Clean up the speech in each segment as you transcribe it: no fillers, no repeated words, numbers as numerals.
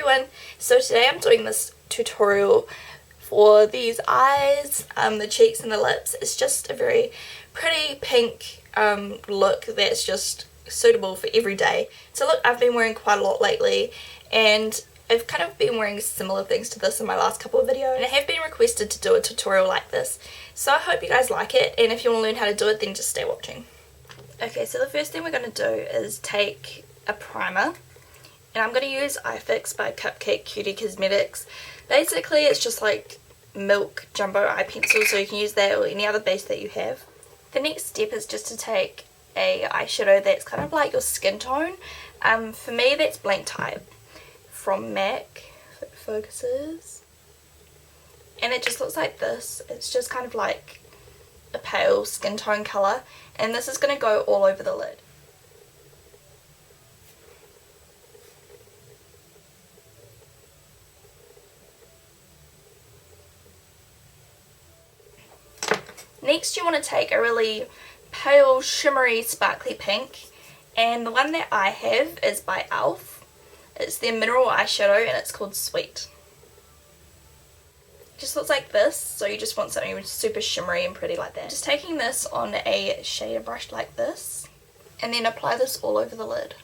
everyone, so today I'm doing this tutorial for these eyes, the cheeks and the lips. It's just a very pretty pink look that's just suitable for every day. So look, I've been wearing quite a lot lately and I've kind of been wearing similar things to this in my last couple of videos, and I have been requested to do a tutorial like this, so I hope you guys like it, and if you want to learn how to do it then just stay watching. Okay, so the first thing we're going to do is take a primer, and I'm going to use iFix by Cupcake Cutie Cosmetics. Basically it's just like milk jumbo eye pencil, so you can use that or any other base that you have. The next step is just to take a eyeshadow that's kind of like your skin tone. For me that's Blank Type from MAC, if it focuses, and it just looks like this. It's just kind of like a pale skin tone colour, and this is going to go all over the lid. Next you want to take a really pale shimmery sparkly pink, and the one that I have is by ELF. It's their mineral eyeshadow and it's called Sweet. It just looks like this, so you just want something super shimmery and pretty like that. Just taking this on a shader brush like this, and then apply this all over the lid.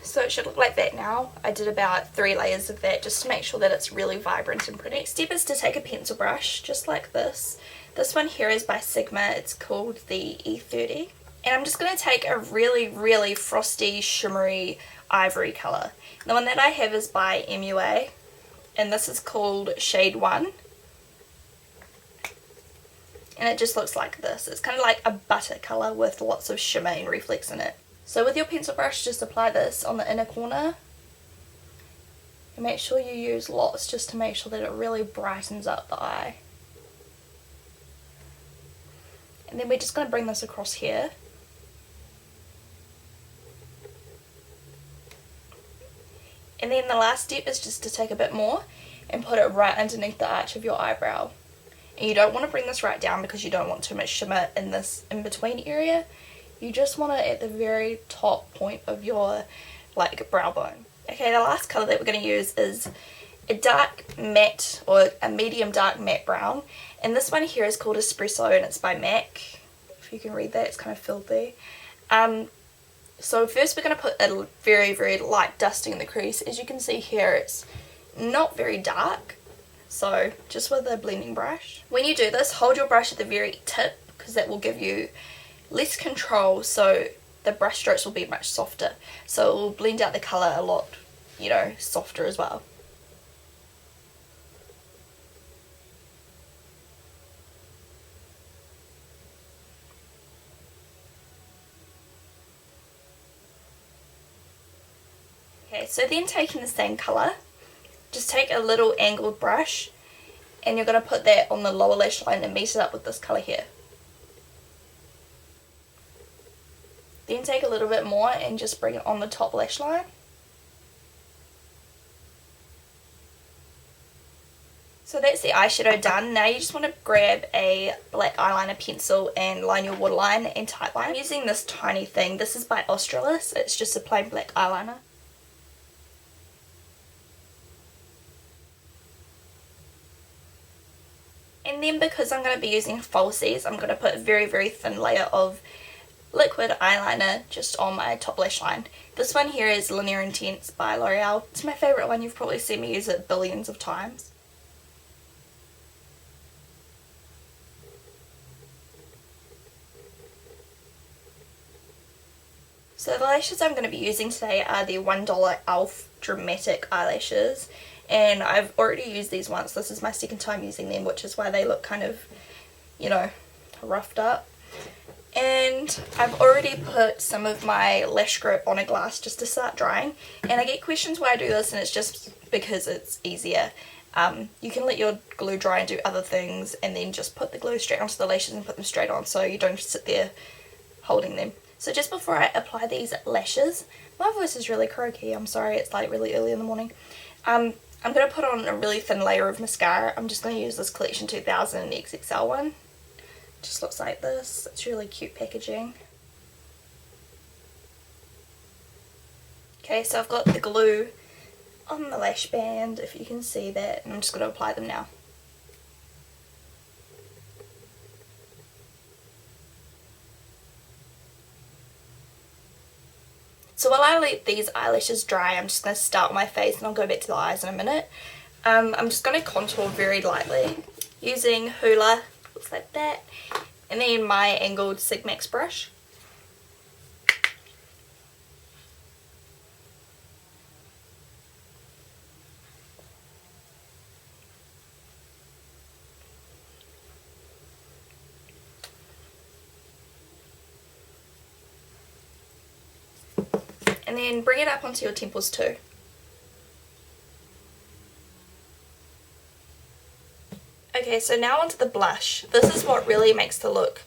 So it should look like that now. I did about 3 layers of that just to make sure that it's really vibrant and pretty. Next step is to take a pencil brush just like this. This one here is by Sigma. It's called the E30. And I'm just going to take a really frosty shimmery ivory colour. The one that I have is by MUA, and this is called Shade 1. And it just looks like this. It's kind of like a butter colour with lots of shimmer and reflex in it. So with your pencil brush, just apply this on the inner corner. And make sure you use lots just to make sure that it really brightens up the eye. And then we're just going to bring this across here. And then the last step is just to take a bit more and put it right underneath the arch of your eyebrow. And you don't want to bring this right down because you don't want too much shimmer in this in-between area. You just want it at the very top point of your brow bone. Okay, the last colour that we're going to use is a dark matte or a medium dark matte brown. And this one here is called Espresso and it's by MAC. If you can read that, it's kind of filthy. So first we're going to put a very light dusting in the crease. As you can see here, it's not very dark. So just with a blending brush. When you do this, hold your brush at the very tip because that will give you less control, so the brush strokes will be much softer. So it will blend out the colour a lot, softer as well. Okay, so then taking the same colour, just take a little angled brush and you're going to put that on the lower lash line and meet it up with this colour here. Then take a little bit more and just bring it on the top lash line. So that's the eyeshadow done. Now you just want to grab a black eyeliner pencil and line your waterline and tightline. I'm using this tiny thing. This is by Australis. It's just a plain black eyeliner. And then because I'm going to be using falsies, I'm going to put a very thin layer of liquid eyeliner just on my top lash line. This one here is Linear Intense by L'Oreal. It's my favourite one. You've probably seen me use it billions of times. So the lashes I'm going to be using today are the $1 ELF Dramatic Eyelashes. And I've already used these once. This is my second time using them, which is why they look kind of, roughed up. And I've already put some of my lash grip on a glass just to start drying. And I get questions why I do this, and it's just because it's easier. You can let your glue dry and do other things and then just put the glue straight onto the lashes and put them straight on, so you don't sit there holding them. So just before I apply these lashes, my voice is really croaky, I'm sorry, it's really early in the morning. I'm going to put on a really thin layer of mascara. I'm just going to use this Collection 2000 XXL one. It just looks like this. It's really cute packaging. Okay, so I've got the glue on the lash band, if you can see that, and I'm just going to apply them now. So while I let these eyelashes dry, I'm just going to start with my face and I'll go back to the eyes in a minute. I'm just going to contour very lightly using Hoola, looks like that, and then my angled Sigmax brush. And then bring it up onto your temples too. Okay, so now onto the blush. This is what really makes the look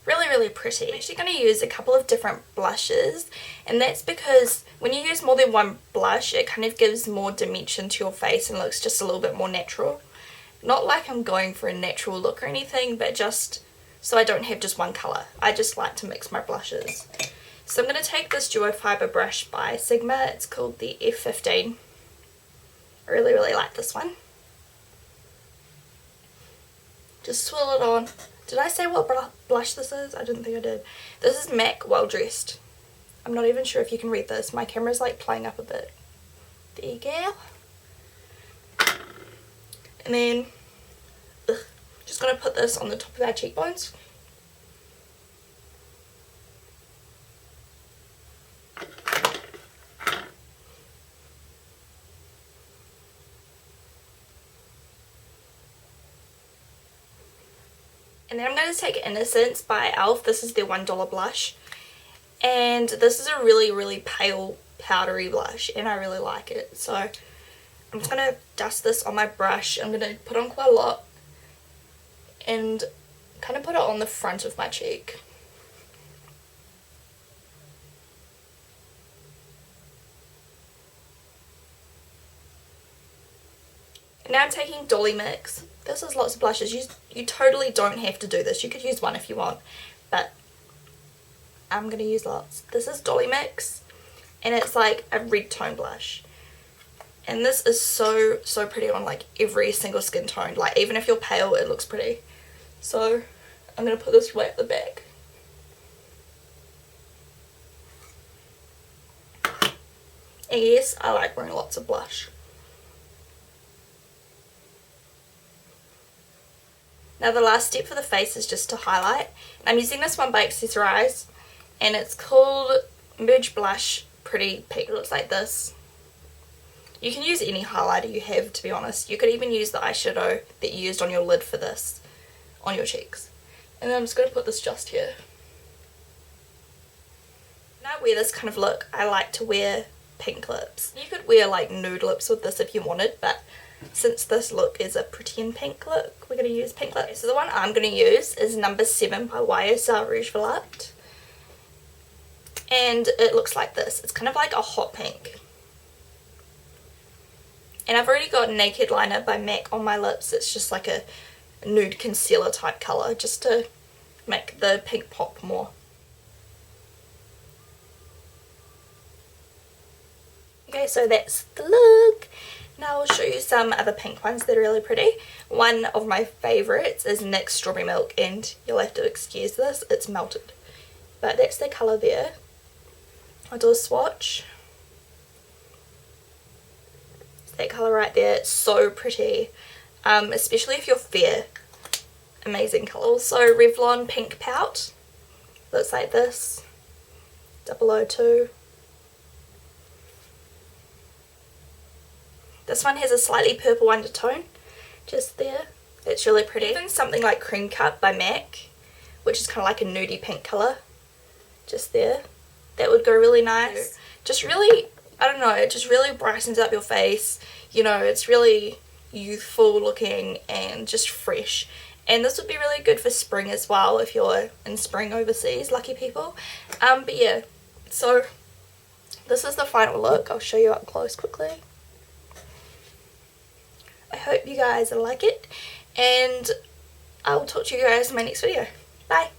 really pretty. I'm actually going to use a couple of different blushes, and that's because when you use more than one blush, it kind of gives more dimension to your face and looks just a little bit more natural. Not like I'm going for a natural look or anything, but just so I don't have just one colour. I just like to mix my blushes. So I'm going to take this duo fibre brush by Sigma. It's called the F15. I really like this one. Just swirl it on. Did I say what blush this is? I didn't think I did. This is MAC Well Dressed. I'm not even sure if you can read this. My camera's like playing up a bit. There you go. And then, just going to put this on the top of our cheekbones. And then I'm going to take Innocence by e.l.f. This is their $1 blush. And this is a really pale powdery blush, and I really like it. So I'm just going to dust this on my brush. I'm going to put on quite a lot and kind of put it on the front of my cheek. And now I'm taking Dolly Mix. This is lots of blushes. You totally don't have to do this. You could use one if you want, but I'm going to use lots. This is Dolly Mix, and it's like a red tone blush. And this is so pretty on like every single skin tone. Like even if you're pale, it looks pretty. So I'm going to put this right at the back. And yes, I like wearing lots of blush. Now the last step for the face is just to highlight. I'm using this one by Accessorize, and it's called Merge Blush Pretty Pink. It looks like this. You can use any highlighter you have, to be honest. You could even use the eyeshadow that you used on your lid for this on your cheeks. And then I'm just going to put this just here. When I wear this kind of look, I like to wear pink lips. You could wear like nude lips with this if you wanted, but since this look is a pretend pink look, we're going to use pink lips. Okay, so the one I'm going to use is number 7 by YSL Rouge Volupte. And it looks like this. It's kind of like a hot pink. And I've already got Naked Liner by MAC on my lips. It's just like a nude concealer type colour, just to make the pink pop more. Okay, so that's the look. Now I'll show you some other pink ones that are really pretty. One of my favourites is NYX Strawberry Milk, and you'll have to excuse this, it's melted. But that's the colour there. I'll do a swatch. It's that colour right there. It's so pretty, especially if you're fair. Amazing colour. Also Revlon Pink Pout. Looks like this. 002. This one has a slightly purple undertone, just there. It's really pretty. Even something like Cream Cut by MAC, which is kind of like a nudie pink colour, just there. That would go really nice. Just really, I don't know, it just really brightens up your face. You know, it's really youthful looking and just fresh. And this would be really good for spring as well if you're in spring overseas, lucky people. But yeah, so this is the final look. I'll show you up close quickly. I hope you guys like it, and I will talk to you guys in my next video. Bye!